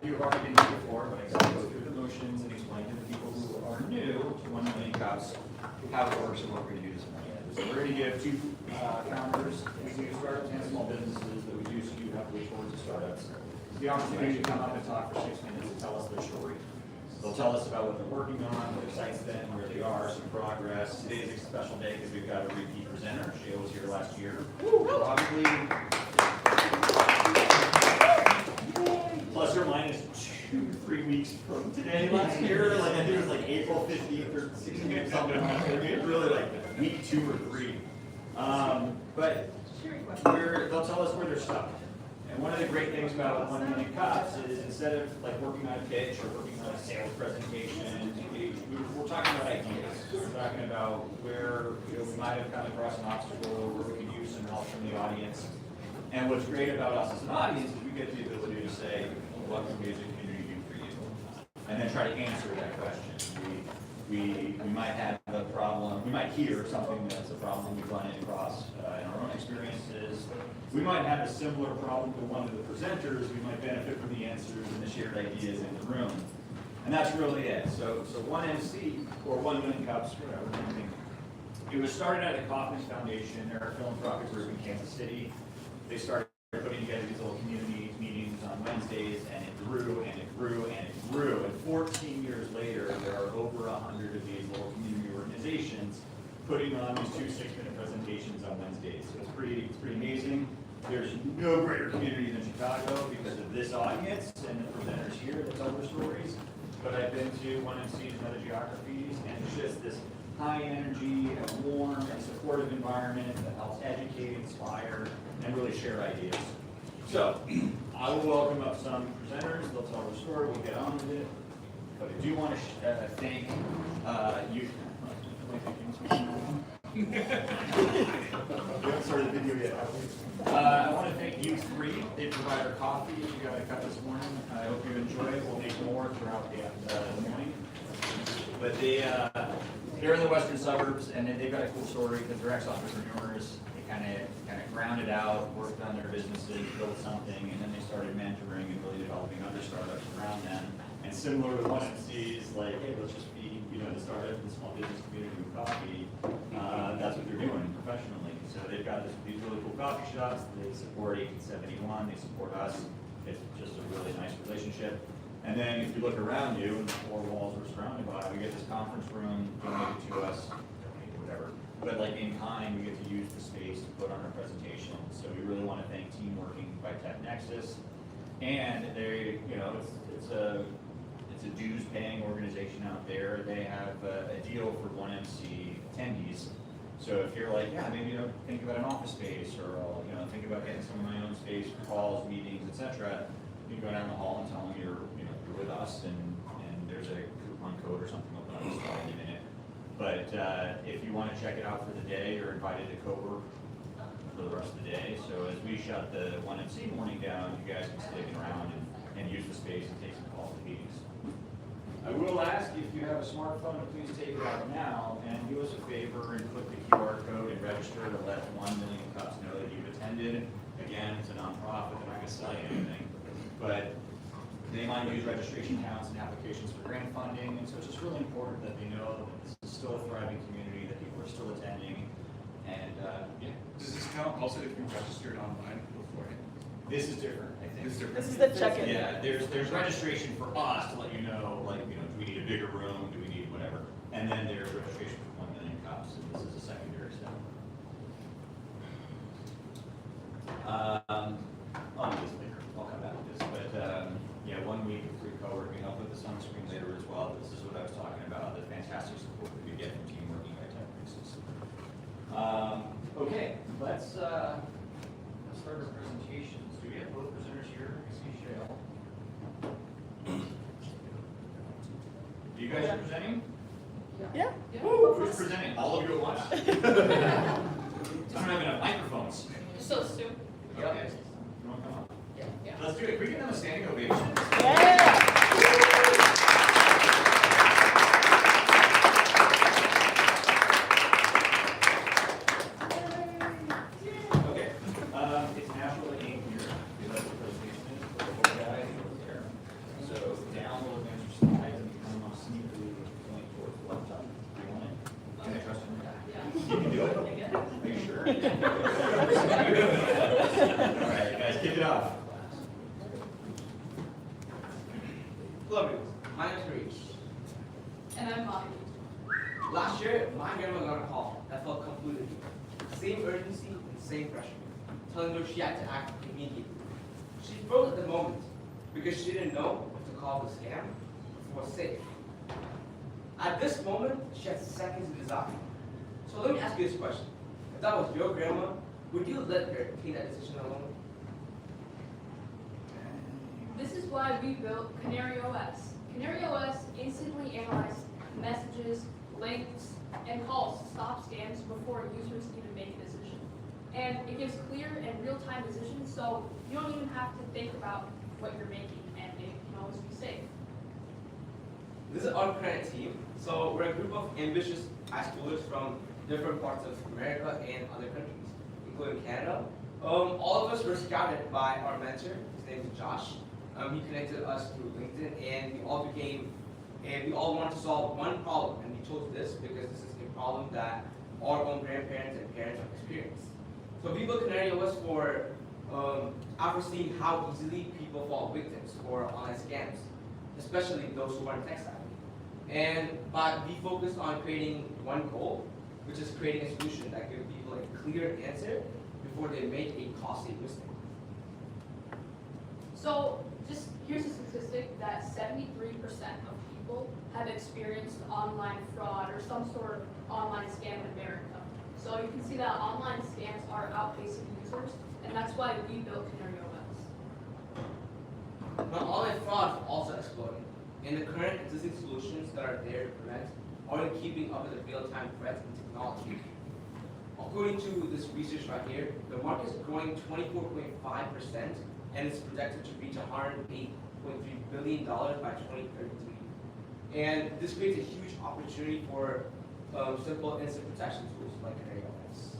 you have already been here before, but I got to go through the motions and explain to the people who are new to 1 million cups how it works and what we're going to do this morning. So we're going to give two founders, we do startups and small businesses that we do skew heavily towards the startups, the opportunity to come up and talk for 6 minutes and tell us their story. They'll tell us about what they're working on, what excites them, where they are, some progress. Today's a special day because we've got a repeat presenter. Shale was here last year. Probably plus or minus 2 to 3 weeks from today last year. Like I think it was like April 15th or 16th or something. It's really like week 2 or 3. But they'll tell us where they're stuck. And one of the great things about 1 million cups is instead of like working on a pitch or working on a sales presentation, we're talking about ideas. We're talking about where we might have come across an obstacle, where we could use some help from the audience. And what's great about us as an audience is we get the ability to say, what can we as a community do for you? And then try to answer that question. We might have a problem, we might hear something that's a problem we've run across in our own experiences. We might have a similar problem to one of the presenters. We might benefit from the answers and the shared ideas in the room. And that's really it. So 1MC, or 1 million cups, whatever. It was started at the Kaufman's Foundation. They're a philanthropic group in Kansas City. They started putting together these little community meetings on Wednesdays, and it grew, and it grew, and it grew. And 14 years later, there are over 100 of these little community organizations putting on these 2 6-minute presentations on Wednesdays. So it's pretty amazing. There's no greater community than Chicago because of this audience and the presenters here that tell their stories. But I've been to 1MCs and other geographies, and it's just this high energy and warm and supportive environment that helps educate, inspire, and really share ideas. So I will welcome up some presenters. They'll tell their story. We'll get on with it. But I do want to thank you. We haven't started the video yet. I want to thank you 3. They provide our coffee. If you got a cup this morning, I hope you enjoy it. We'll make more throughout the morning. But they're in the western suburbs, and they've got a cool story because they're ex-entrepreneurs. They kind of grounded out, worked on their businesses, built something, and then they started mentoring and really developing other startups around them. And similar with 1MCs, like, hey, let's just feed the startup and small business community with coffee. That's what they're doing professionally. So they've got these really cool coffee shops. They support 1871. They support us. It's just a really nice relationship. And then if you look around you, and the 4 walls we're surrounded by, we get this conference room donated to us, whatever. But like in kind, we get to use the space to put on our presentation. So we really want to thank Team Working by Tech Nexus. And they, it's a dues-paying organization out there. They have a deal for 1MC attendees. So if you're like, yeah, maybe think about an office space, or think about getting some of my own space for calls, meetings, etc. You can go down the hall and tell them you're with us, and there's a coupon code or something open up the slide in a minute. But if you want to check it out for the day, you're invited to co-work for the rest of the day. So as we shut the 1MC morning down, you guys can stick around and use the space and take some calls and meetings. I will ask if you have a smartphone to please take it out now and do us a favor and put the QR code and register to let 1 million cups know that you've attended. Again, it's a nonprofit, they're not going to sell you anything. But they might use registration counts and applications for grant funding, and so it's just really important that they know that this is still a thriving community, that people are still attending, and yeah. Does this count also if you registered online beforehand? This is different, I think. This is the check-in. Yeah, there's registration for us to let you know, like, do we need a bigger room, do we need whatever, and then there's registration for 1 million cups, and this is a secondary step. I'll do this later. I'll come back to this, but yeah, 1 week of free co-working. I'll put this on the screen later as well. This is what I was talking about, the fantastic support that we get from Team Working by Tech Nexus. Okay, let's start our presentations. Do we have both presenters here? I see Shale. Do you guys are presenting? Yeah. Woo, who's presenting? All of you at once? I don't have enough microphones. So Stu. Okay. You want to come on? Yeah. Let's do it. Can we give them a standing ovation? Yeah. Okay. It's natural that you here. You like the presentation is, but the guy over there. Are you sure? All right, guys, kick it off. Hello, everyone. My name is Harish. And I'm Mommy. Last year, my grandma got a call that felt completely different. Same urgency and same pressure, telling her she had to act immediately. She froze at the moment because she didn't know if to call the scam or safe. At this moment, she had seconds to decide. So let me ask you this question. If that was your grandma, would you let her take that decision alone? This is why we built Canary OS. Canary OS instantly analyzes messages, links, and calls to stop scams before users even make a decision. And it gives clear and real-time decisions, so you don't even have to think about what you're making, and it can always be safe. This is our current team. So we're a group of ambitious high schoolers from different parts of America and other countries, including Canada. All of us were scouted by our mentor. His name is Josh. He connected us through LinkedIn, and we all wanted to solve one problem, and we chose this because this is a problem that our own grandparents and parents have experienced. So we built Canary OS for after seeing how easily people fall victims for online scams, especially those who aren't tech savvy. But we focused on creating one goal, which is creating a solution that gives people a clear answer before they make a costly mistake. So just here's a statistic that 73% of people have experienced online fraud or some sort of online scam in America. So you can see that online scams are outpacing users, and that's why we built Canary OS. Now, online fraud is also exploding, and the current existing solutions that are there to prevent aren't keeping up with the real-time threats in technology. According to this research right here, the market is growing 24.5%, and it's projected to reach $108.3 billion by 2033. And this creates a huge opportunity for simple instant protection tools like Canary OS.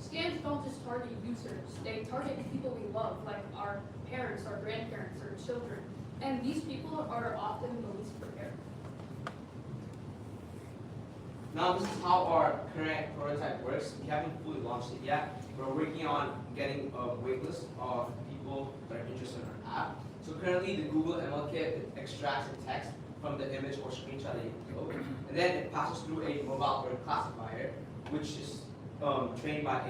Scams don't just target users, they target people we love, like our parents, our grandparents, our children. And these people are often the least prepared. Now this is how our current prototype works. We haven't fully launched it yet. We're working on getting a waitlist of people that are interested in our app. So currently the Google ML Kit extracts the text from the image or screenshot that you upload, and then it passes through a mobile word classifier, which is trained by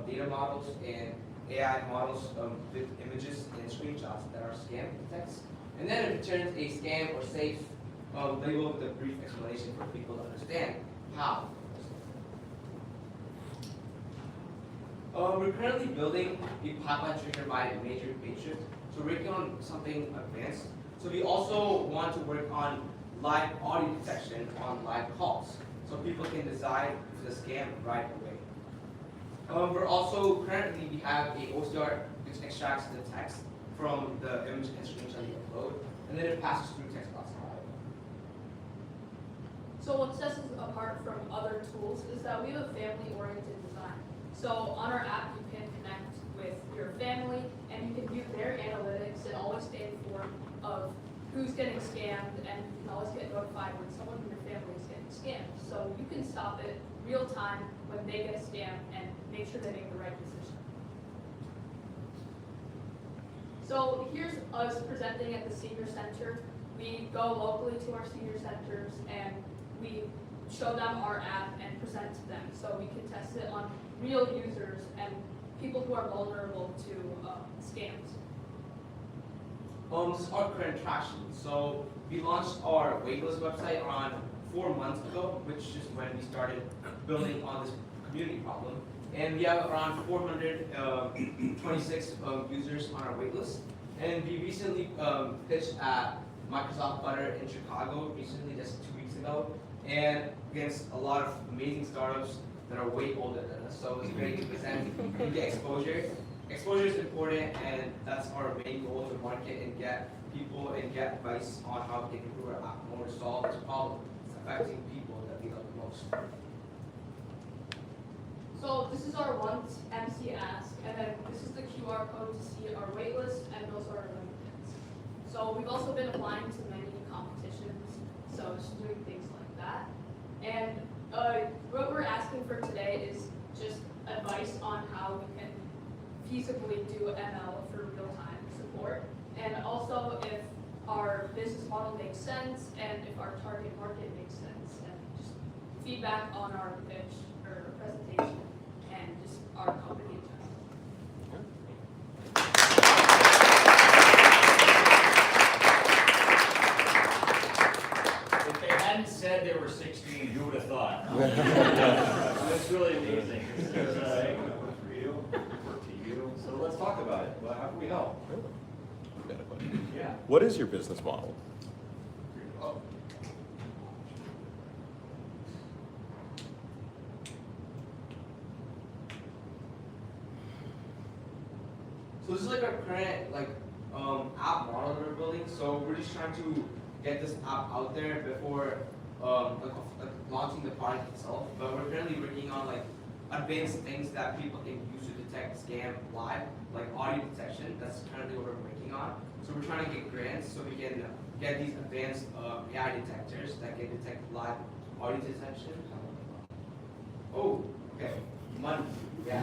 data models and AI models with images and screenshots that are scanned with text. And then it returns a scam or safe label with a brief explanation for people to understand how. We're currently building a pipeline triggered by a major page shift. So we're working on something advanced. So we also want to work on live audio detection on live calls, so people can decide if it's a scam right away. We're also currently, we have a OCR which extracts the text from the image and screenshot you upload, and then it passes through text classifier. So what sets us apart from other tools is that we have a family-oriented design. So on our app, you can connect with your family, and you can view their analytics and always stay informed of who's getting scammed, and you can always get notified when someone in your family is getting scammed. So you can stop it real time when they get scammed and make sure they make the right decision. So here's us presenting at the senior center. We go locally to our senior centers and we show them our app and present to them so we can test it on real users and people who are vulnerable to scams. This is our current traction. So we launched our waitlist website around 4 months ago, which is when we started building on this community problem. And we have around 426 users on our waitlist. And we recently pitched at Microsoft Butter in Chicago recently, just 2 weeks ago, and against a lot of amazing startups that are way older than us. So it's great to present and get exposure. Exposure is important, and that's our main goal to market and get people and get advice on how they can improve our app more to solve this problem. It's affecting people that we love the most. So this is our once MC ask, and then this is the QR code to see our waitlist, and those are our LinkedIn's. So we've also been applying to many competitions, so just doing things like that. And What we're asking for today is just advice on how we can feasibly do ML for real-time support, and also if our business model makes sense, and if our target market makes sense, and just feedback on our pitch or presentation, and just our company in general. If they hadn't said they were 16, who would have thought? That's really amazing. It's, work for you, work to you. So let's talk about it. Well, how can we help? I've got a question. Yeah. What is your business model? Oh. So this is like our current app model that we're building. So we're just trying to get this app out there before launching the product itself. But we're currently working on advanced things that people can use to detect scam live, like audio detection. That's currently what we're working on. So we're trying to get grants so we can get these advanced AI detectors that can detect live audio detection. Oh, okay. Money. Yeah.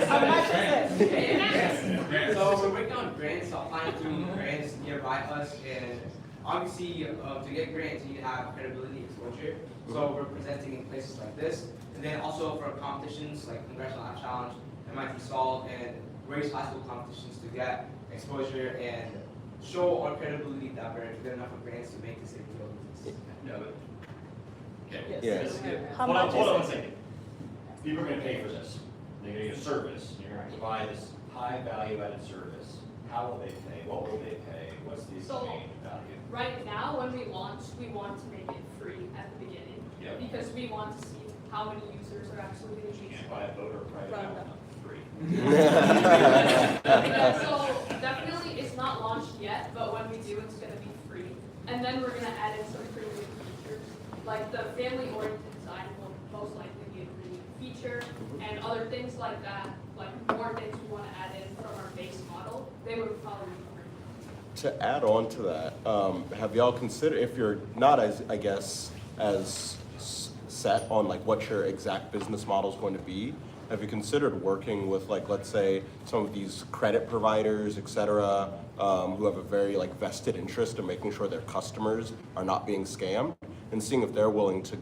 How much is it? Yes. So we're working on grants, applying to grants nearby us, and obviously to get grants you need to have credibility exposure. So we're presenting in places like this, and then also for competitions like Congressional App Challenge, MIT Solve, and various high school competitions to get exposure and show our credibility that we're good enough for grants to make this a real business. No, but. Okay. Yes. Yes. This is good. How Hold on, much hold on is one second. People are gonna pay for this. They're gonna get a service. You're gonna provide this high value added service. How will they pay? What will they pay? What's the So- exchange value? Right now, when we launch, we want to make it free at the beginning, Yep. because we want to see how many users are actually going to You use can't it. buy a boat or a private Right. island free. So definitely it's not launched yet, but when we do, it's gonna be free. And then we're gonna add in some premium features, like the family-oriented design will most likely be a premium feature, and other things like that, like more things we wanna add in from our base model, they would probably be free. To add on to that, have y'all considered, if you're not as, I guess, as set on what your exact business model is going to be, have you considered working with let's say some of these credit providers, et cetera, who have a very vested interest in making sure their customers are not being scammed, and seeing if they're willing to,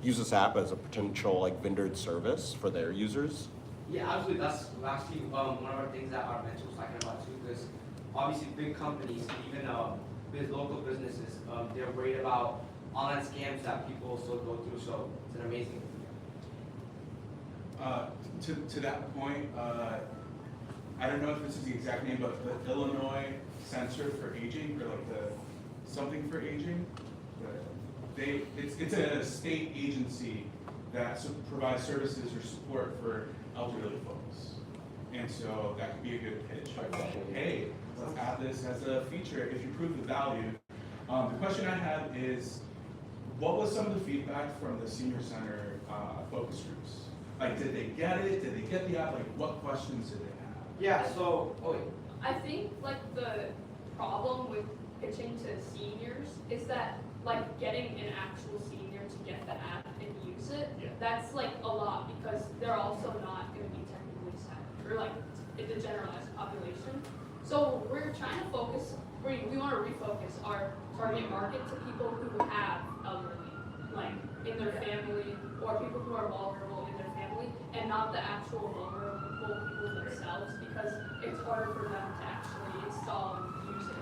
use this app as a potential vendored service for their users? Yeah, absolutely. That's actually one of our things that our mentor was talking about too, because obviously big companies, even local businesses, they're worried about online scams that people still go through. So it's an amazing. To that point, I don't know if this is the exact name, but the Illinois Center for Aging, or the something for aging, it's a state agency that provides services or support for elderly folks. And so that could be a good pitch. Hey, let's add this as a feature if you prove the value. The question I have is, what was some of the feedback from the senior center focus groups? Did they get it? Did they get the app? What questions did they have? Yeah. So, I think the problem with pitching to seniors is that getting an actual senior to get the app and use it, Yeah. that's a lot, because they're also not going to be technically savvy, or in the generalized population. So we're trying to focus, we want to refocus our target market to people who have elderly, in their family, or people who are vulnerable in their family, and not the actual vulnerable people themselves, because it's harder for them to actually install and use it.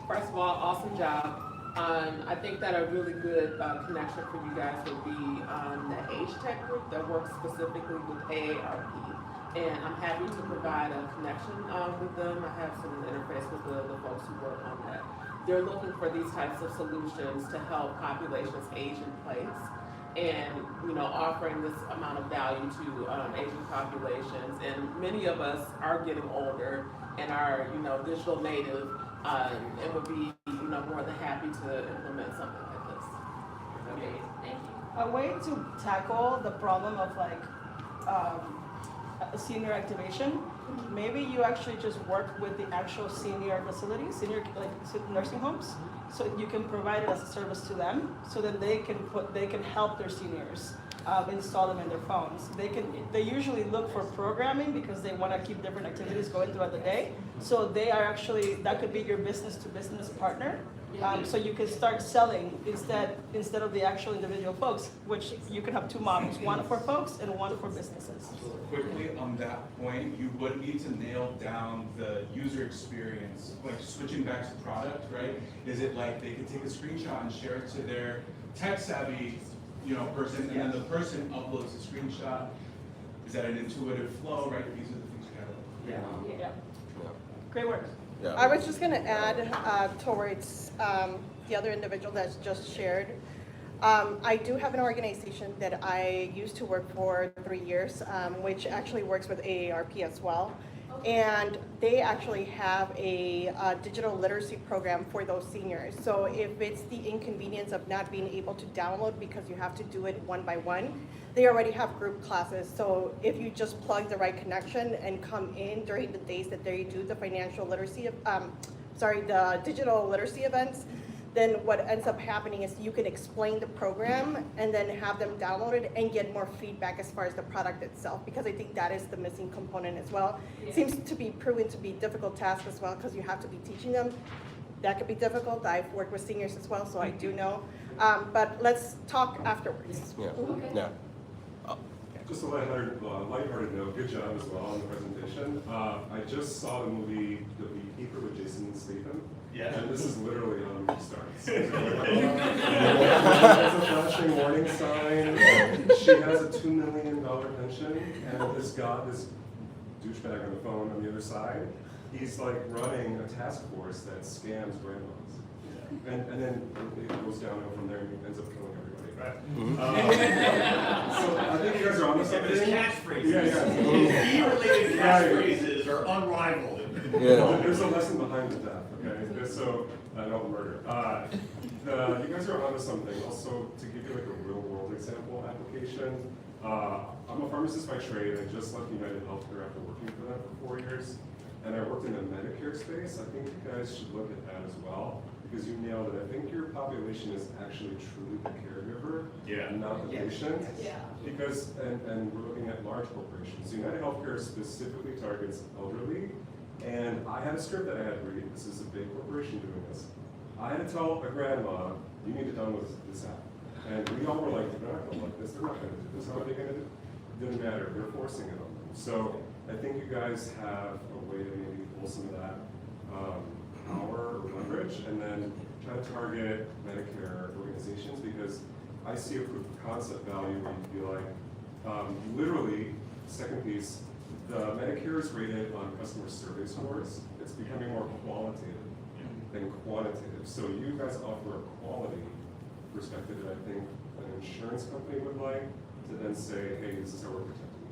First of all, awesome job. I think that a really good connection for you guys would be the Age Tech group that works specifically with AARP. And I'm happy to provide a connection with them. I have some interface with the folks who work on that. They're looking for these types of solutions to help populations age in place, and offering this amount of value to aging populations. And many of us are getting older and are digital native, and would be more than happy to implement something like this. Okay, thank you. A way to tackle the problem of senior activation, maybe you actually just work with the actual senior facilities, nursing homes, So you can provide it as a service to them, so then they can help their seniors install them in their phones. They usually look for programming because they want to keep different activities going throughout the day. So they are actually, that could be your business to business partner. So you can start selling instead of the actual individual folks, which you can have two models, one for folks and one for businesses. Quickly on that point, you would need to nail down the user experience, like switching back to product, right? Is it like they could take a screenshot and share it to their tech savvy, person, and then the person uploads the screenshot? Is that an intuitive flow, right? These are the things you gotta. Yeah. Great work. Yeah. I was just gonna add towards the other individual that's just shared. I do have an organization that I used to work for 3 years, which actually works with AARP as well. And they actually have a digital literacy program for those seniors. So if it's the inconvenience of not being able to download because you have to do it one by one, they already have group classes. So if you just plug the right connection and come in during the days that they do the financial literacy, the digital literacy events, then what ends up happening is you can explain the program and then have them download it and get more feedback as far as the product itself, because I think that is the missing component as well. It seems to be proven to be a difficult task as well, because you have to be teaching them. That could be difficult. I've worked with seniors as well, so I do know. But let's talk afterwards. Yeah. Okay. Yeah. Just a lighthearted note, good job as well on the presentation. I just saw the movie The Beekeeper with Jason Statham. Yeah. And this is literally how the movie starts. There's a flashing warning sign. She has a $2 million pension, and this douchebag on the phone on the other side, he's like running a task force that scams grandmas. And then it goes downhill from there and he ends up killing everybody, right? So I think you guys are onto something. His catchphrases. Yeah. Bee-related catchphrases are unrivaled. Yeah. There's a lesson behind the death, okay? So, don't murder. You guys are onto something. Also, to give you like a real world example application, I'm a pharmacist by trade. I just left United Healthcare after working for them for 4 years. And I worked in the Medicare space. I think you guys should look at that as well, because you nailed it. I think your population is actually truly the caregiver, not the patient. Yeah. Because, and we're looking at large corporations. United Healthcare specifically targets elderly, and I had a script that I had to read. This is a big corporation doing this. I had to tell a grandma, you need to download this app. And we all were like, they're not going to like this, they're not going to do this, how are they going to do it? Didn't matter, they're forcing it on them. So I think you guys have a way to maybe pull some of that power or leverage, and then try to target Medicare organizations, because I see a proof of concept value where you'd be like, literally, second piece, the Medicare is rated on customer survey scores. It's becoming more qualitative than quantitative. So you guys offer a quality perspective that I think an insurance company would like to then say, hey, this is how we're protecting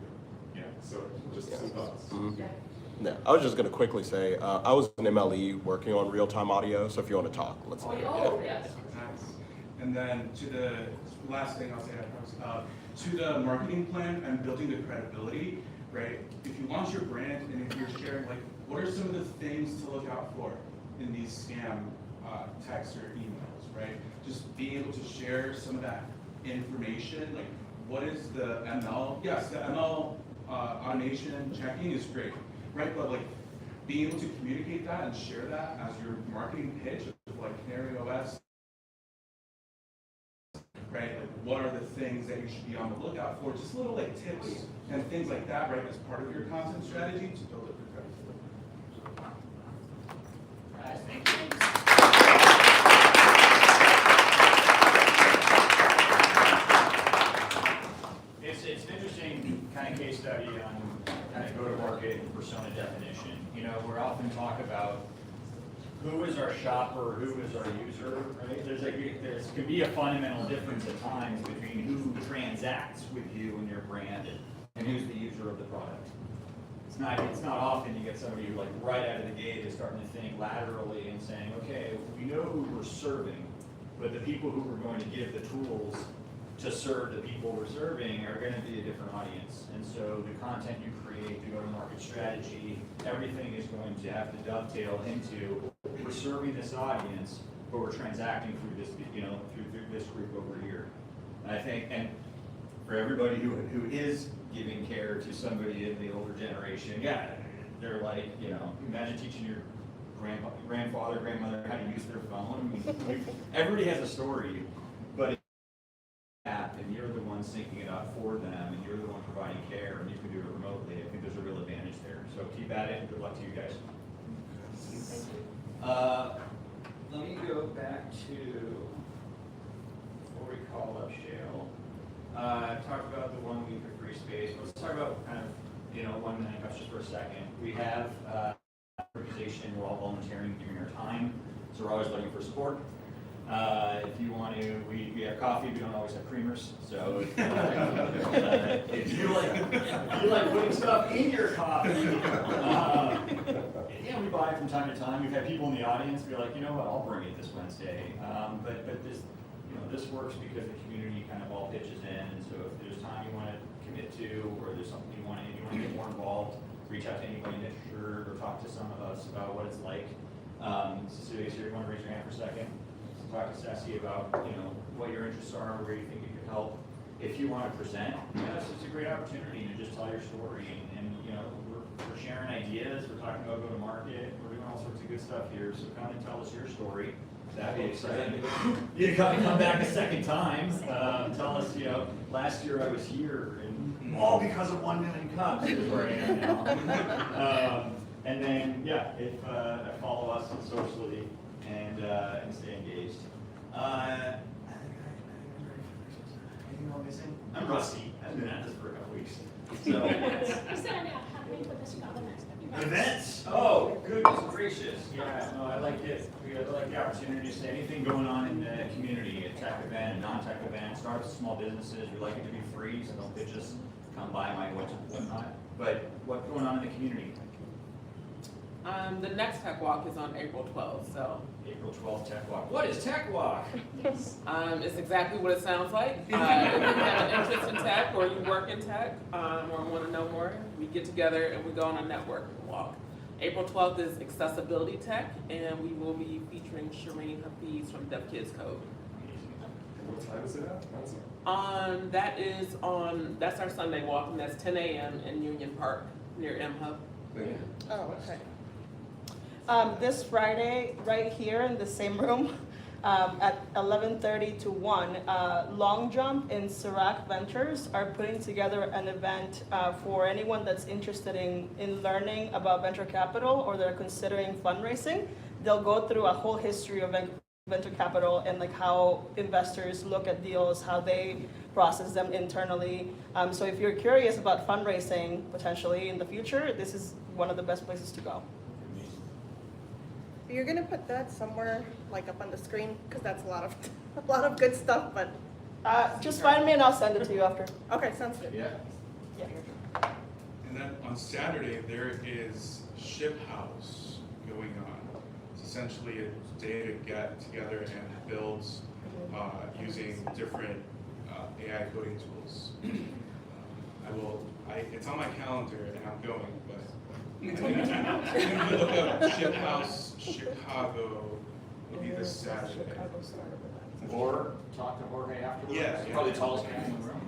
you. Yeah. So just some thoughts. Yeah, I was just going to quickly say, I was an MLE working on real-time audio, so if you want to talk, let's know. Oh, yes. Nice. And then to the last thing I'll say, to the marketing plan and building the credibility, right? If you launch your brand and if you're sharing, like, what are some of the things to look out for in these scam texts or emails, right? Just being able to share some of that information, like what is the ML? Yes, the ML automation checking is great, right? But like being able to communicate that and share that as your marketing pitch of like Canary OS, right? Like what are the things that you should be on the lookout for? Just little like tips and things like that, right? As part of your content strategy to build it for credibility. Guys, thank you. It's an interesting kind of case study on kind of go-to-market and persona definition. You know, we're often talk about who is our shopper, who is our user, right? There could be a fundamental difference at times between who transacts with you and your brand and who's the user of the product. It's not often you get somebody who like right out of the gate is starting to think laterally and saying, okay, we know who we're serving, but the people who we're going to give the tools to serve the people we're serving are going to be a different audience. And so the content you create, the go-to-market strategy, everything is going to have to dovetail into we're serving this audience, but we're transacting through this, through this group over here. And I think, and for everybody who is giving care to somebody in the older generation, yeah, they're like, imagine teaching your grandfather, grandmother how to use their phone. I mean, everybody has a story, but app, and you're the one syncing it up for them, and you're the one providing care, and you can do it remotely. I think there's a real advantage there. So keep at it, and good luck to you guys. Thank you. Let me go back to before we call up Shale. Talked about the 1 week of free space. Let's talk about kind of 1 minute cuts just for a second. We have organization. We're all volunteering, giving our time, so we're always looking for support. If you want to, we have coffee. We don't always have creamers, so if you like putting stuff in your coffee, we buy it from time to time. We've had people in the audience be like, you know what, I'll bring it this Wednesday. But this, this works because the community kind of all pitches in. And so if there's time you want to commit to, or there's something you want to get more involved, reach out to anybody in Shirt or talk to some of us about what it's like. Cecilia's here. You want to raise your hand for a second? Talk to Sassy about what your interests are, where you think you could help. If you want to present, it's a great opportunity to just tell your story. And we're sharing ideas. We're talking about go to market. We're doing all sorts of good stuff here. So come and tell us your story. That'd be exciting. You come back a second time. Tell us, last year I was here, and all because of 1 million cups is where I am now. And then, if follow us socially and stay engaged. Anything I'm missing? I'm rusty. I've been at this for a couple weeks. So. You said I'm happening for this events. Events? Oh, goodness gracious. Yeah, no, I like it. We like the opportunity to say anything going on in the community, a tech event, a non-tech event, startups, small businesses. We like it to be free, so don't bitch us, come by my whatnot. But what's going on in the community? The next Tech Walk is on April 12th, so. April 12th Tech Walk. What is Tech Walk? Yes. It's exactly what it sounds like. If you have an interest in tech, or you work in tech, or want to know more, we get together and we go on a networking walk. April 12th is Accessibility Tech, and we will be featuring Shireen Hafiz from Deaf Kids Code. What time is it at? That's our Sunday walk, and that's 10 a.m. in Union Park near M Hub. Oh, okay. This Friday, right here in the same room, at 11:30 to 1, Long Jump and Sirac Ventures are putting together an event for anyone that's interested in learning about venture capital, or they're considering fundraising. They'll go through a whole history of venture capital and like how investors look at deals, how they process them internally. So if you're curious about fundraising potentially in the future, this is one of the best places to go. You're gonna put that somewhere, like up on the screen, because that's a lot of good stuff. But just find me and I'll send it to you after. okay, sounds good. Yeah. Yeah. And then on Saturday, there is Ship House going on. It's essentially a day to get together and build using different AI coding tools. It's on my calendar and I'm going, but you can look up Ship House Chicago. It'll be this Saturday. Or talk to Jorge afterwards. Yeah. Probably the tallest guy in the room.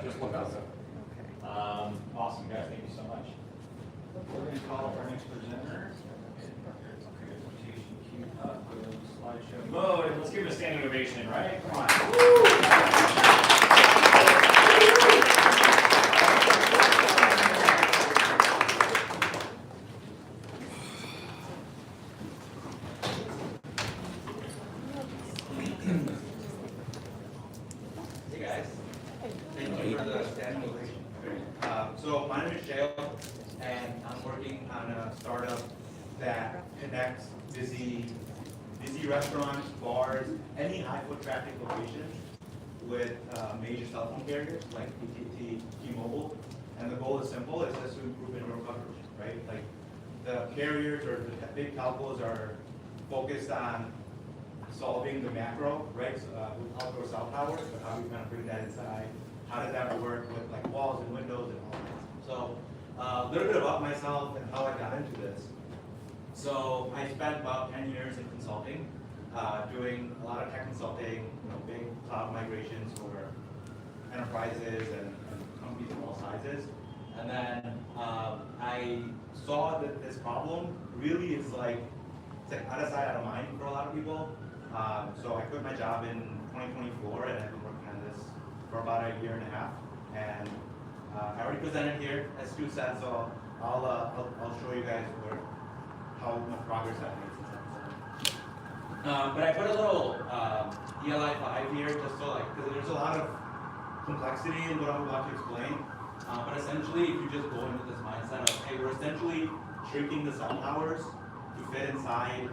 Just look up. Awesome, guys. Thank you so much. We're going to call up our next presenter. Presentation queued up, slideshow mode. Let's give it a standing ovation, right? Come on. Hey guys, thank you for the standing ovation. So my name is Shale, and I'm working on a startup that connects busy restaurants, bars, any high foot traffic locations with major cell phone carriers like PTT, T-Mobile. And the goal is simple: it's just to improve indoor coverage, right? Like the carriers or the big telcos are focused on solving the macro, right? With outdoor cell towers, but how we kind of bring that inside. How does that work with like walls and windows and all that? So a little bit about myself and how I got into this. So I spent about 10 years in consulting. doing a lot of tech consulting, big cloud migrations for enterprises and companies of all sizes. And then I saw that this problem really is like, it's like out of sight, out of mind for a lot of people. So I quit my job in 2024 and I've been working on this for about a year and a half. And I already presented here, as Stu said, so I'll show you guys how much progress I've made since I presented. But I put a little ELI 5 here just so because there's a lot of complexity in what I'm about to explain. But essentially, if you just go into this mindset of, hey, we're essentially shrinking the cell towers to fit inside,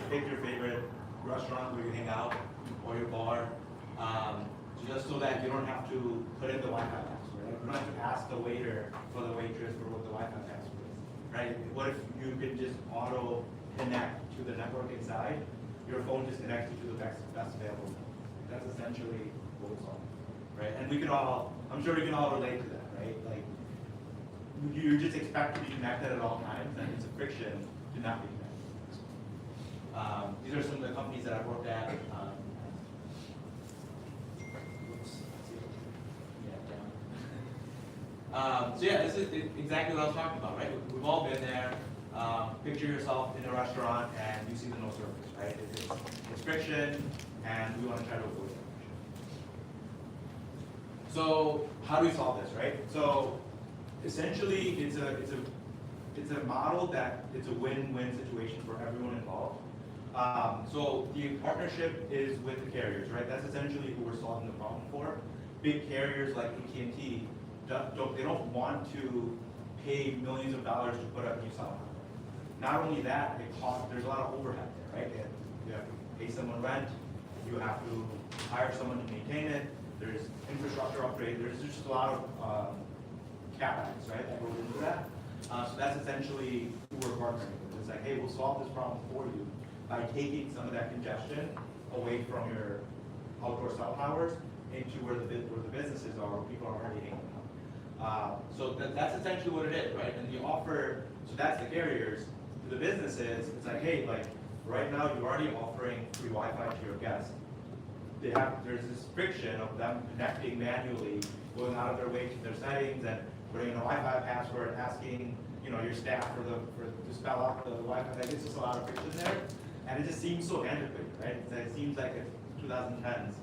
pick your favorite restaurant where you hang out or your bar, just so that you don't have to put in the Wi-Fi password. Right? You don't have to ask the waiter or the waitress for what the Wi-Fi password is. Right? What if you could just auto connect to the network inside? Your phone just connects you to the best available. That's essentially what it's all. Right? And we can all, I'm sure we can all relate to that, right? Like, you just expect to be connected at all times, and it's a friction to not be connected. These are some of the companies that I've worked at. So yeah, this is exactly what I was talking about, right? We've all been there. Picture yourself in a restaurant and you see the no service, right? It's friction, and we want to try to avoid that friction. So how do we solve this, right? So essentially, it's a model that it's a win-win situation for everyone involved. So the partnership is with the carriers, right? That's essentially who we're solving the problem for. Big carriers like AT&T, they don't want to pay millions of dollars to put up new cell tower. Not only that, there's a lot of overhead there, right? You have to pay someone rent, you have to hire someone to maintain it, there's infrastructure upgrade, there's just a lot of CapEx, right, that goes into that. So that's essentially who we're partnering with. It's like, hey, we'll solve this problem for you by taking some of that congestion away from your outdoor cell towers into where the businesses are, where people are already hanging out. So that's essentially what it is, right? And the offer, so that's the carriers. To the businesses, it's like, hey, like right now you're already offering free Wi-Fi to your guests. There's this friction of them connecting manually, going out of their way to their settings and putting in a Wi-Fi password, asking your staff to spell out the Wi-Fi. Like, it's just a lot of friction there, and it just seems so antiquated, right? It seems like it's 2010s,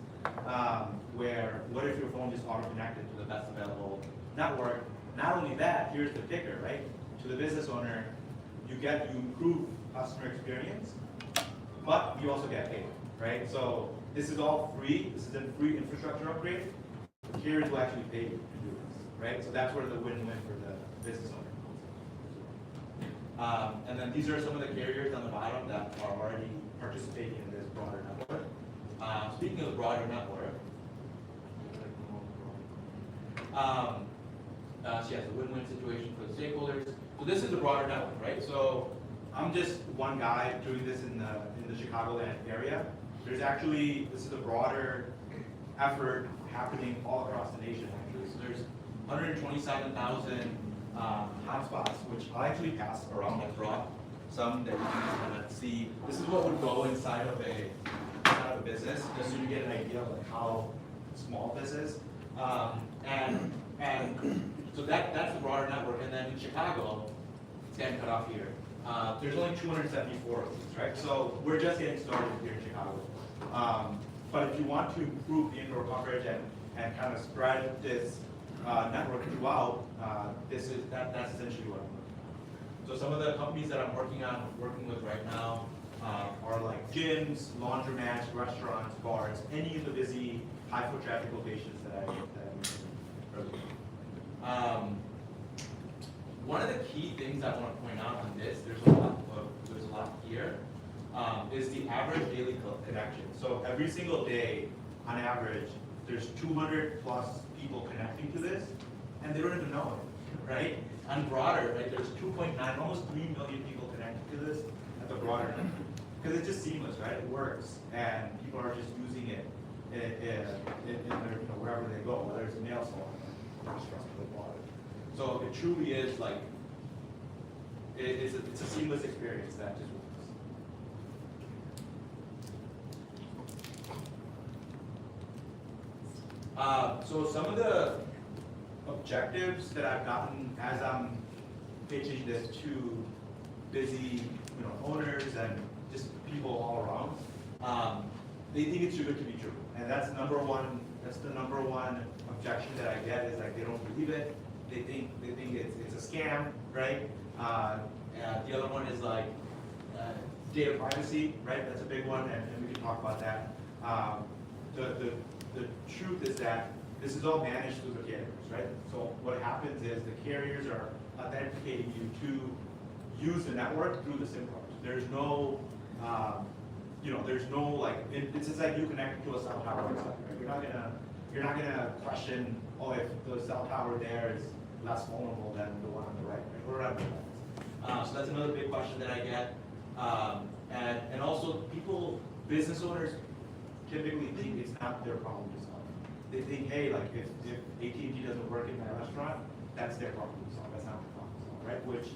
where what if your phone just auto-connected to the best available network? Not only that, here's the kicker, right? To the business owner, you improve customer experience, but you also get paid, right? So this is all free. This is a free infrastructure upgrade. Carriers will actually pay you to do this, right? So that's where the win-win for the business owner comes in. And then these are some of the carriers on the bottom that are already participating in this broader network. Speaking of the broader network, so yes, a win-win situation for the stakeholders. So this is the broader network, right? So I'm just one guy doing this in the Chicagoland area. There's actually, this is a broader effort happening all across the nation, actually. So there's 127,000 hotspots, which I'll actually pass around. I brought some that you can kind of see. This is what would go inside of a business, just so you get an idea of like how small this is. And so that's the broader network. And then in Chicago, it's getting cut off here. There's only 274 of these, right? So we're just getting started here in Chicago. But if you want to improve the indoor coverage and kind of spread this network throughout, that's essentially what I'm working on. So some of the companies that I'm working with right now are like gyms, laundromats, restaurants, bars, any of the busy high foot traffic locations that I mentioned earlier. One of the key things I want to point out on this, there's a lot here, is the average daily connection. So every single day, on average, there's 200 plus people connecting to this, and they don't even know it, right? On broader, right, there's 2.9, almost 3 million people connected to this at the broader network. Because it's just seamless, right? It works, and people are just using it in their, wherever they go, whether it's a nail salon or restaurant or water. So it truly is like, it's a seamless experience that just works. So some of the objectives that I've gotten as I'm pitching this to busy, owners and just people all around, they think it's too good to be true, and that's number one. That's the number one objection that I get is like they don't believe it. They think it's a scam, right? The other one is like data privacy, right? That's a big one, and we can talk about that. The truth is that this is all managed through the carriers, right? So what happens is the carriers are authenticating you to use the network through the SIM cards. There's no, there's no like, it's just like you connect to a cell tower or something, right? You're not gonna question, oh, if the cell tower there is less vulnerable than the one on the right, right? Or whatever that is. So that's another big question that I get. And also business owners typically think it's not their problem to solve. They think, hey, like if AT&T doesn't work in my restaurant, that's their problem to solve. That's not the problem to solve, right? Which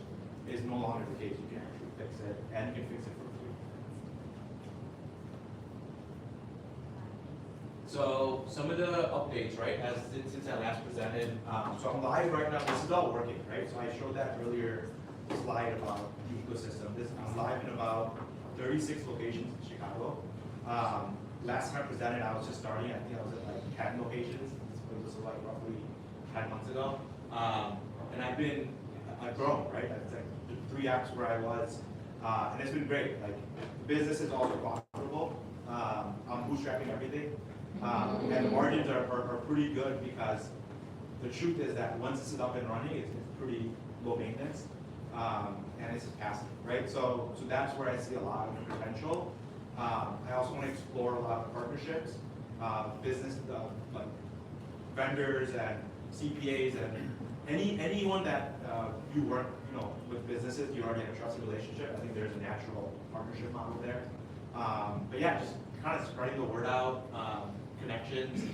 is no longer the case. You can actually fix it, and you can fix it for free. So some of the updates, right? Since I last presented, so I'm live right now. This is all working, right? So I showed that earlier slide about the ecosystem. I'm live in about 36 locations in Chicago. Last time I presented, I was just starting. I think I was at like 10 locations. It was like roughly 10 months ago. And I've grown, right? It's like 3x where I was. And it's been great. Like the business is also profitable. I'm bootstrapping everything. And the margins are pretty good because the truth is that once this is up and running, it's pretty low maintenance. And it's passive, right? So that's where I see a lot of potential. I also want to explore a lot of partnerships, business, like vendors and CPAs and anyone that you work, with businesses, you already have a trusted relationship. I think there's a natural partnership model there. But yeah, just kind of spreading the word out, connections,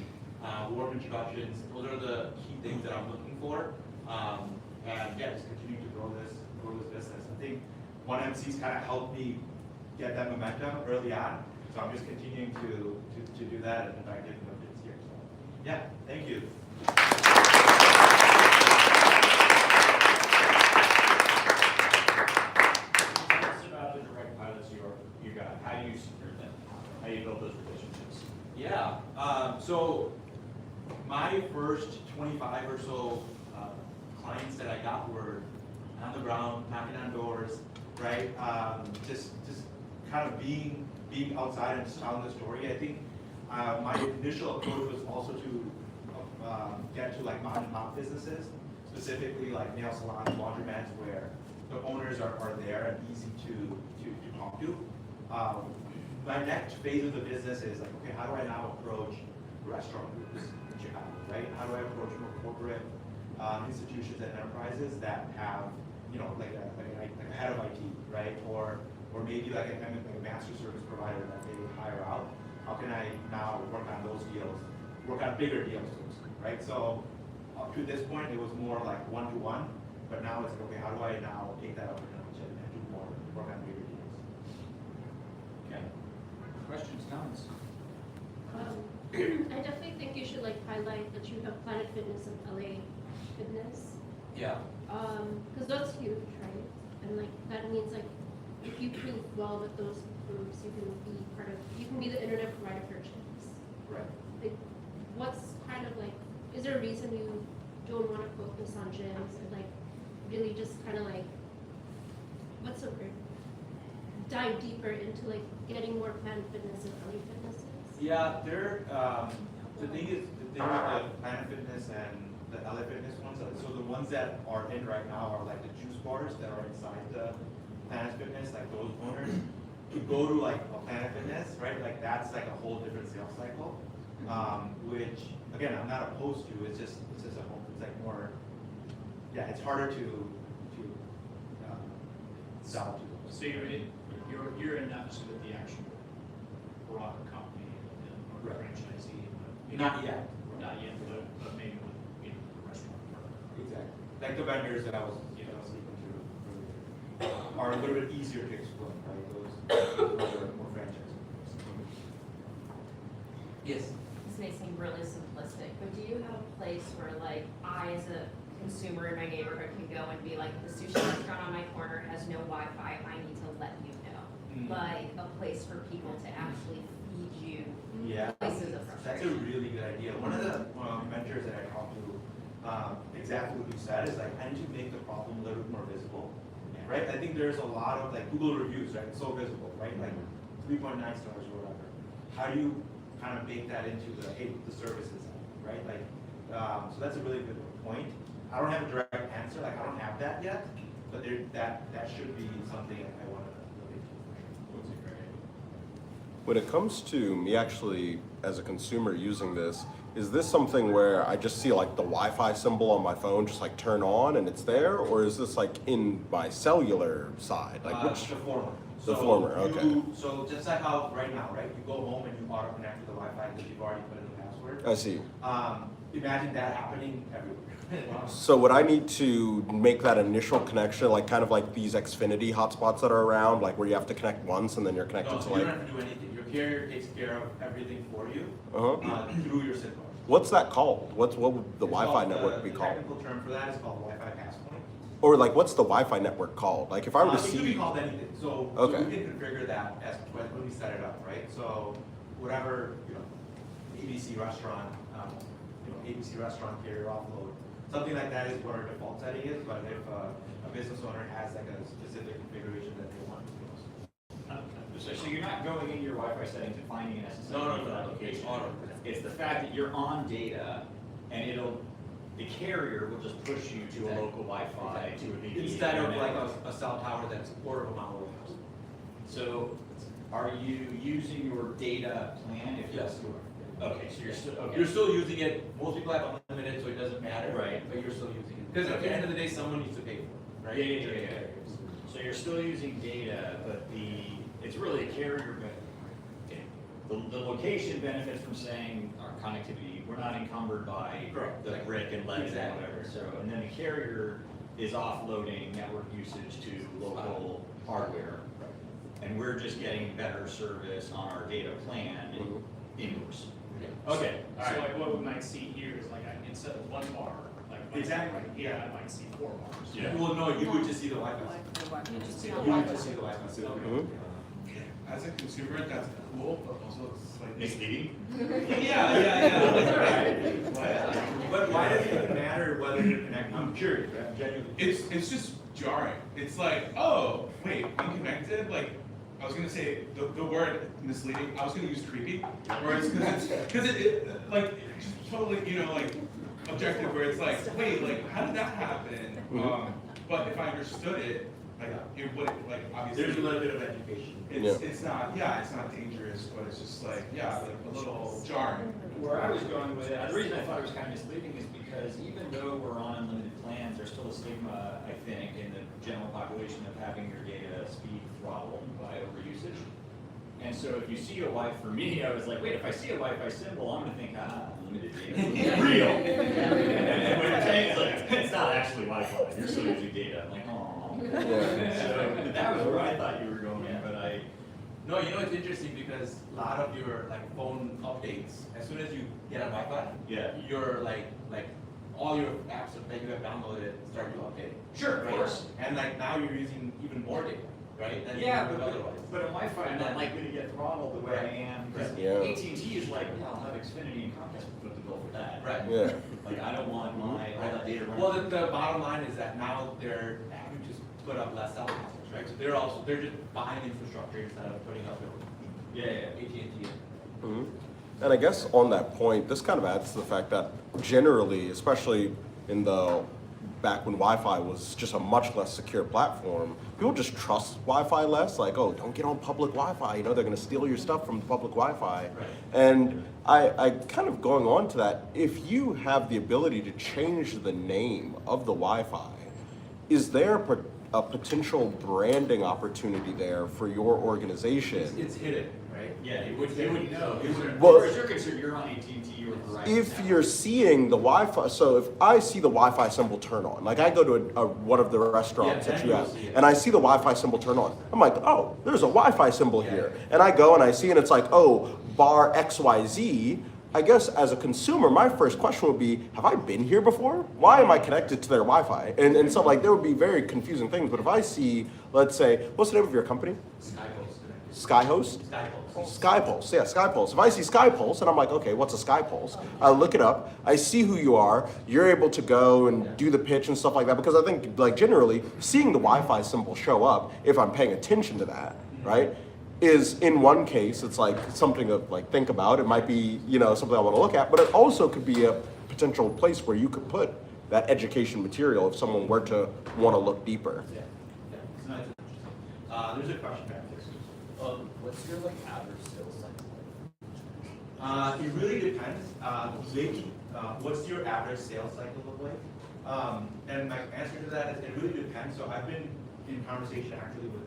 warm introductions. Those are the key things that I'm looking for. And yeah, just continue to grow this business. I think 1MC's kind of helped me get that momentum early on. So I'm just continuing to do that and by giving updates here. So yeah, thank you. Tell us about the direct pilots you got. How do you secure them? How do you build those relationships? Yeah, so my first 25 or so clients that I got were on the ground, knocking on doors, right? Just kind of being outside and just telling the story. I think my initial approach was also to get to like mom and pop businesses, specifically like nail salons, laundromats, where the owners are there and easy to talk to. My next phase of the business is like, okay, how do I now approach restaurant groups in Chicago, right? How do I approach more corporate institutions and enterprises that have, like a head of IT, right? Or maybe like a master service provider that they would hire out. How can I now work on those deals, work on bigger deals, right? So up to this point, it was more like one-to-one, but now it's like, okay, how do I now take that up a notch and do more, work on bigger deals? Okay. Questions, comments? I definitely think you should highlight that you have Planet Fitness and LA Fitness. Yeah. Because that's huge, right? And that means if you prove well with those groups, you can be the internet provider for gyms. Right. What's is there a reason you don't want to focus on gyms and really just what's the word? Dive deeper into getting more Planet Fitness and LA Fitnesses? Yeah, the thing with the Planet Fitness and the LA Fitness ones, so the ones that are in right now are like the juice bars that are inside the Planet Fitness, like those owners. To go to a Planet Fitness, right? That's a whole different sales cycle, which again I'm not opposed to. It's just a whole. It's more. Yeah, it's harder to sell to. So you're in that with the actual broader company or Right. franchisee. Not yet. Not yet, but maybe with the restaurant partner. Exactly. Like the vendors that I was speaking to earlier are a little bit easier to explain, right? Those are more franchise. Yes. this may seem really simplistic, but do you have a place where like I as a consumer in my neighborhood can go and be like, the sushi restaurant on my corner has no Wi-Fi, I need to let you know. Like a place for people to actually feed you Yeah, places of that's a frustration. really good idea. One of the mentors that I talked to, exactly what you said is like, how did you make the problem a little bit more visible? Right? I think there's a lot of like Google reviews, right? It's so visible, right? Like 3.9 stars or whatever. How do you kind of bake that into the, hey, the services, right? Like, so that's a really good point. I don't have a direct answer, like I don't have that yet, but that should be something I want to look into. When it comes to me actually, as a consumer using this, is this something where I just see like the Wi-Fi symbol on my phone just like turn on and it's there? Or is this like in my cellular side? Like which? The former. The former, okay. So just like how right now, right? You go home and you auto connect to the Wi-Fi because you've already put in the password. I see. Imagine that happening everywhere. So would I need to make that initial connection, like kind of like these Xfinity hotspots that are around, like where you have to connect once and then you're connected No, to so you like? don't have to do anything. Your carrier takes care of everything for you through your SIM card. What's that called? What would the It's Wi-Fi called, network be the called? technical term for that is called Wi-Fi passpoint. Or like what's the Wi-Fi network called? Like if I were to It could be see, called anything. So Okay. we can configure that as when we set it up, right? So whatever, ABC restaurant, ABC restaurant carrier offload, something like that is what our default setting is. But if a business owner has like a specific configuration that they want to use. So you're not going into your Wi-Fi settings and finding necessarily No. that location. Auto. It's the fact that you're on data and the carrier will just push you to a local Wi-Fi to a VPN. Instead of like a cell tower that's a quarter of a mile away. So are you using your data plan? Yes, you are. Okay, so you're still, okay. You're still using it. Most people have unlimited, so it doesn't matter. Right. But you're still using it. Because at the end of the day, someone needs to pay for it, right? Yeah. So you're still using data, but it's really a carrier, but the location benefits from saying our connectivity, we're not encumbered by Correct. the brick and lead and Exactly. whatever. So, and then the carrier is offloading network usage to local hardware. And we're just getting better service on our data plan indoors. Okay, all So right. like what we might see here is like instead of one bar, like Exactly. here, I might see 4 bars. Yeah. Well, no, you would just see the Wi-Fi. You just see You the would Wi-Fi. just see the Wi-Fi. As a consumer, that's cool, but also it's like. Misleading? Yeah. But why does it even matter whether you're connected? I'm curious, right? I'm genuinely. It's just jarring. It's like, oh, wait, we connected? Like, I was gonna say the word misleading, I was gonna use creepy, whereas, because it like, just totally, like, objective, where it's like, wait, like, how did that happen? But if I understood it, like, it would, like, obviously. There's a little bit of education. It's not dangerous, but it's just like, like a little jarring. Where I was going with it, the reason I thought it was kind of misleading is because even though we're on unlimited plans, there's still a stigma, I think, in the general population of having your data speed throttled by overusage. And so if you see a Wi-Fi, for me, I was like, wait, if I see a Wi-Fi symbol, I'm gonna think, unlimited data, real. And what you're saying is like, it's not actually Wi-Fi, you're still using data. I'm like, oh. So that was where I thought you were going, but No, it's interesting because a lot of your like phone updates, as soon as you get on Wi-Fi, your like all your apps that you have downloaded start to update. Sure, of course. And like now you're using even more data, right? Than Yeah, you would but otherwise. on Wi-Fi, I'm not likely to get throttled the way I am, because AT&T is like, I'll have Xfinity and Comcast put the bill for that. Right. Yeah. Like, I don't want all that data running. Well, the bottom line is that now they're having to put up less cell towers, right? So they're just buying infrastructure instead of putting up AT&T. And I guess on that point, this kind of adds to the fact that generally, especially in the back when Wi-Fi was just a much less secure platform, people just trust Wi-Fi less. Like, oh, don't get on public Wi-Fi. They're going to steal your stuff from the public Wi-Fi. Right. And I kind of going on to that, if you have the ability to change the name of the Wi-Fi, is there a potential branding opportunity there for your organization? It's hidden, right? Yeah, you wouldn't know. Well, As you're concerned, you're on AT&T or Verizon. If you're seeing the Wi-Fi, so if I see the Wi-Fi symbol turn on, like I go to one of the restaurants that you have, and I see the Wi-Fi symbol turn on, I'm like, oh, there's a Wi-Fi symbol here. And I go and I see, and it's like, oh, bar XYZ, I guess as a consumer, my first question would be, have I been here before? Why am I connected to their Wi-Fi? And so like there would be very confusing things. But if I see, let's say, what's the name of your company? Skyhost? Skypulse, yeah, Skypulse. If I see Skypulse and I'm like, okay, what's a Skypulse? I look it up, I see who you are, you're able to go and do the pitch and stuff like that, because I think like generally seeing the Wi-Fi symbol show up, if I'm paying attention to that, right, is in one case, it's like something to like think about. It might be, you know, something I want to look at, but it also could be a potential place where you could put that education material if someone were to want to look deeper. Yeah, yeah, it's not interesting. There's a question back there. What's your like average sales cycle? It really depends. What's your average sales cycle look like? And my answer to that is it really depends. So I've been in conversation actually with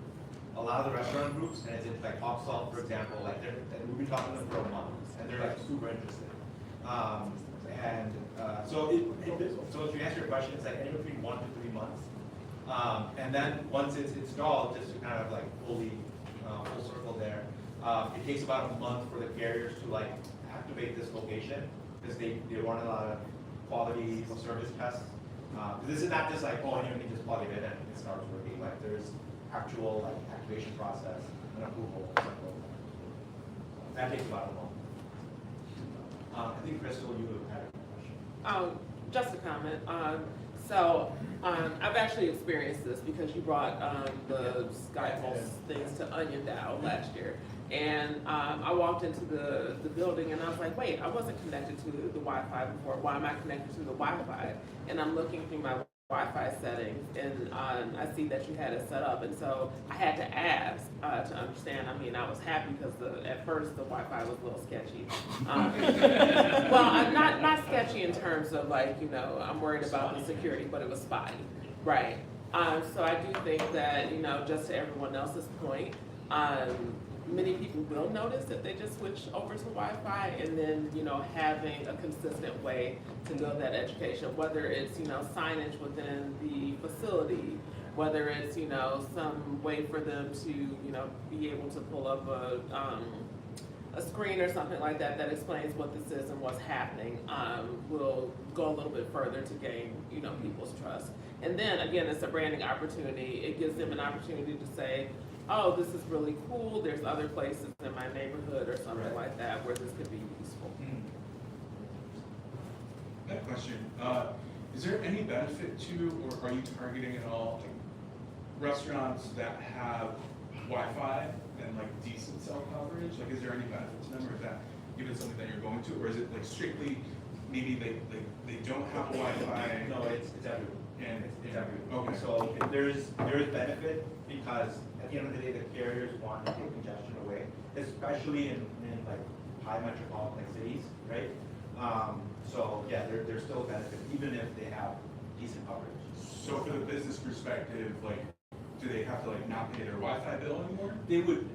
a lot of the restaurant groups, and it's like Hot Salt, for example, like we've been talking to them for a month, and they're like super interested. So to answer your question, it's like anywhere between 1 to 3 months. And then once it's installed, just to kind of like fully full circle there, it takes about a month for the carriers to like activate this location because they run a lot of quality service tests. This is not just like, oh, anyone can just plug it in and it starts working. Like there's actual like activation process and approval. That takes about a month. I think Crystal, you had a question. Just a comment. I've actually experienced this because you brought the Skypulse things to Onion Dow last year. And I walked into the building and I was like, wait, I wasn't connected to the Wi-Fi before. Why am I connected to the Wi-Fi? And I'm looking through my Wi-Fi settings and I see that you had it set up. And so I had to ask to understand. I mean, I was happy because at first the Wi-Fi was a little sketchy. Well, not sketchy in terms of like, you know, I'm worried about the security, but it was spotty, right? So I do think that, you know, just to everyone else's point, many people will notice that they just switch over to Wi-Fi, and then, you know, having a consistent way to build that education, whether it's, you know, signage within the facility, whether it's, you know, some way for them to, you know, be able to pull up a screen or something like that that explains what this is and what's happening, will go a little bit further to gain, you know, people's trust. And then again, it's a branding opportunity. It gives them an opportunity to say, oh, this is really cool. There's other places in my neighborhood or something like that where this could be useful. I have a question. Is there any benefit to, or are you targeting at all, like restaurants that have Wi-Fi and like decent cell coverage? Like, is there any benefit to them, or is that even something that you're going to, or is it like strictly maybe they don't have Wi-Fi? No, it's everywhere. And it's everywhere. Okay. So there is benefit because at the end of the day, the carriers want to take congestion away, especially in like high metropolitan cities, right? So yeah, there's still a benefit even if they have decent coverage. So for the business perspective, like, do they have to like not pay their Wi-Fi bill anymore? They would.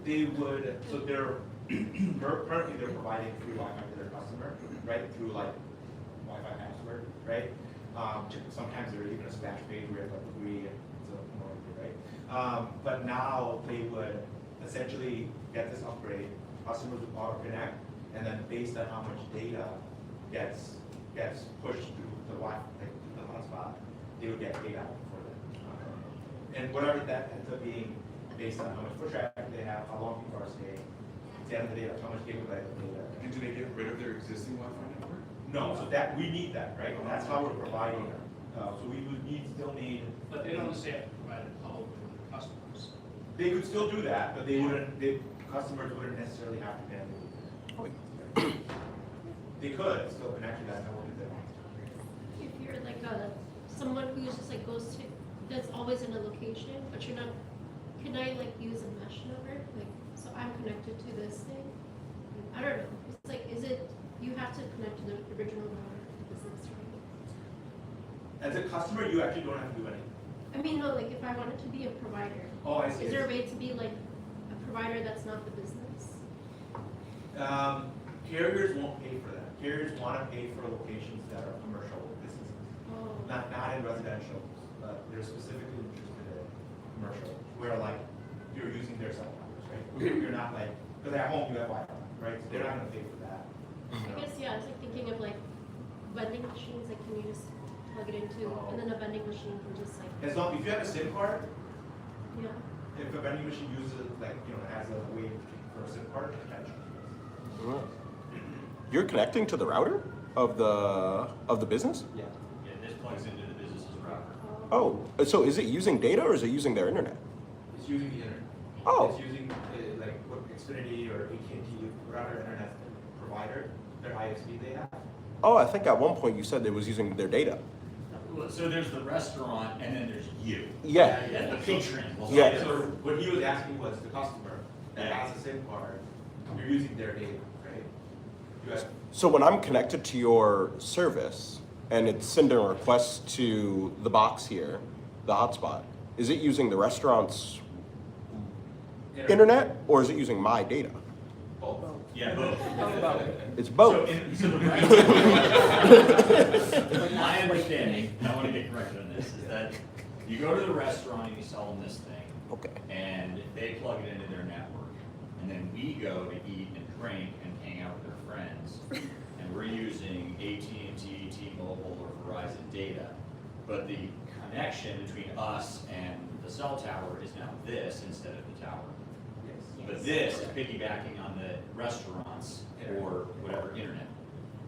So they're currently they're providing free Wi-Fi to their customer, right? Through like Wi-Fi password, right? Sometimes there's even a splash page where it's like free, so right? But now they would essentially get this upgrade. Customers would auto connect, and then based on how much data gets pushed through the Wi-Fi, like the hotspot, they would get paid out for them. And whatever that ends up being based on how much foot traffic they have, how long people are staying, at the end of the day, like how much gigabyte of data. And do they get rid of their existing Wi-Fi network? No, so that we need that, right? And that's how we're providing it. So we would still need. But they don't say it provided publicly to their customers. They could still do that, but they wouldn't. Customers wouldn't necessarily have to pay. They could still connect to that network if they want. If you're like someone who's just like goes to, that's always in a location, but you're not, can I like use a mesh network? Like, so I'm connected to this thing? I don't know. It's like, is it, you have to connect to the original router of the business, right? As a customer, you actually don't have to do anything. I mean, no, like if I wanted to be a provider. Oh, I see. Is there a way to be like a provider that's not the business? Carriers won't pay for that. Carriers want to pay for locations that are commercial businesses. Oh. Not in residential, but they're specifically interested in commercial, where like you're using their cell towers, right? You're not like, because at home you have Wi-Fi, right? So they're not going to pay for that. I guess, yeah, I was like thinking of like vending machines, like can you just plug it into, and then a vending machine can just like, As long, if you have a SIM card, yeah. if a vending machine uses it, like, as a way for a SIM card, that should be used. You're connecting to the router of the business? Yeah. Yeah, this plugs into the business's router. Oh, so is it using data or is it using their internet? It's using the internet. Oh. It's using, like, what Xfinity or AT&T router internet provider, their ISP they have. Oh, I think at one point you said it was using their data. Well, so there's the restaurant and then there's you. Yeah. Yeah, the patron. We'll say Yeah. that. So what he was asking was the customer that has a SIM card, you're using their data, right? You have, So when I'm connected to your service and it's sending a request to the box here, the hotspot, is it using the restaurant's internet or is it using my data? both. Yeah, both. It's both. So my understanding, and I want to get corrected on this, is that you go to the restaurant and you sell them this thing, Okay. and they plug it into their network, and then we go to eat and drink and hang out with their friends, and we're using AT&T, T-Mobile, or Verizon data, but the connection between us and the cell tower is now this instead of the tower. But this is piggybacking on the restaurants or whatever internet.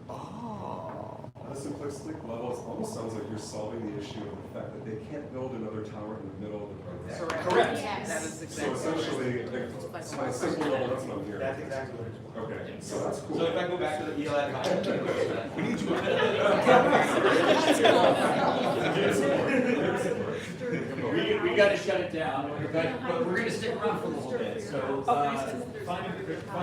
Oh. On a simplistic level, it almost sounds like you're solving the issue of the fact that they can't build another tower in the middle of the premise. Correct. That is So exactly. essentially, on a simple level, that's what I'm hearing. That's exactly what it's for. Okay, so that's cool. So if I go back to the ELI contract, we need We gotta shut it down, but we're gonna stick around for a little bit, so, find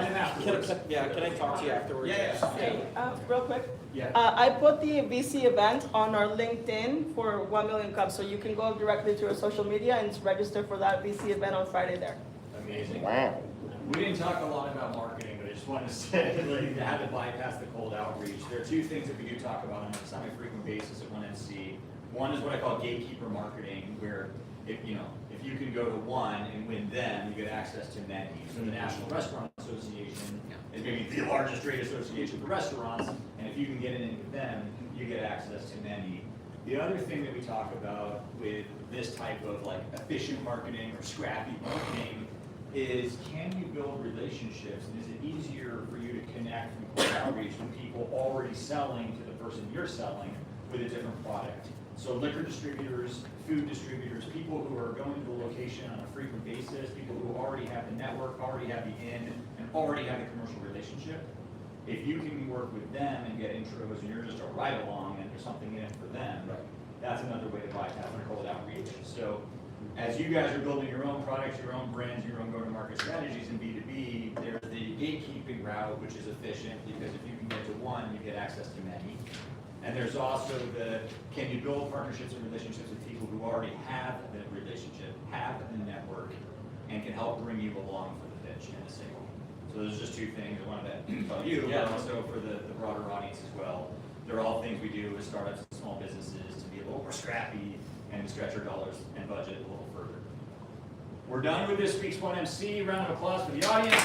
him afterwards. Can I talk to you afterwards? Yeah. Hey, real quick. Yeah. I put the VC event on our LinkedIn for 1 million cups, so you can go directly to our social media and register for that VC event on Friday there. Amazing. Wow. We didn't talk a lot about marketing, but I just wanted to say, like, how to bypass the cold outreach. There are two things that we do talk about on a semi-frequent basis at 1MC. One is what I call gatekeeper marketing, where if you can go to one and win them, you get access to many. So the National Restaurant Association is maybe the largest trade association for restaurants, and if you can get in with them, you get access to many. The other thing that we talk about with this type of like efficient marketing or scrappy marketing is, can you build relationships, and is it easier for you to connect from cold outreach with people already selling to the person you're selling with a different product? So liquor distributors, food distributors, people who are going to the location on a frequent basis, people who already have the network, already have the in, and already have the commercial relationship. If you can work with them and get intros and you're just a ride along and there's something in it for them, that's another way to bypass the cold outreach. So as you guys are building your own products, your own brands, your own go-to-market strategies in B2B, there's the gatekeeping route, which is efficient because if you can get to one, you get access to many. And there's also the, can you build partnerships and relationships with people who already have the relationship, have the network, and can help bring you along for the pitch in a single. So those are just two things I wanted to tell you, but also for the broader audience as well. They're all things we do with startups and small businesses to be a little more scrappy and stretch our dollars and budget a little further. We're done with this week's 1MC. Round of applause for the audience.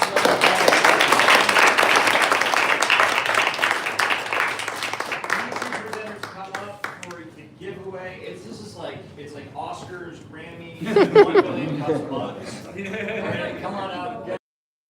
Giveaway. It's like Oscars, Grammys, 1 million cups mugs. Come on out.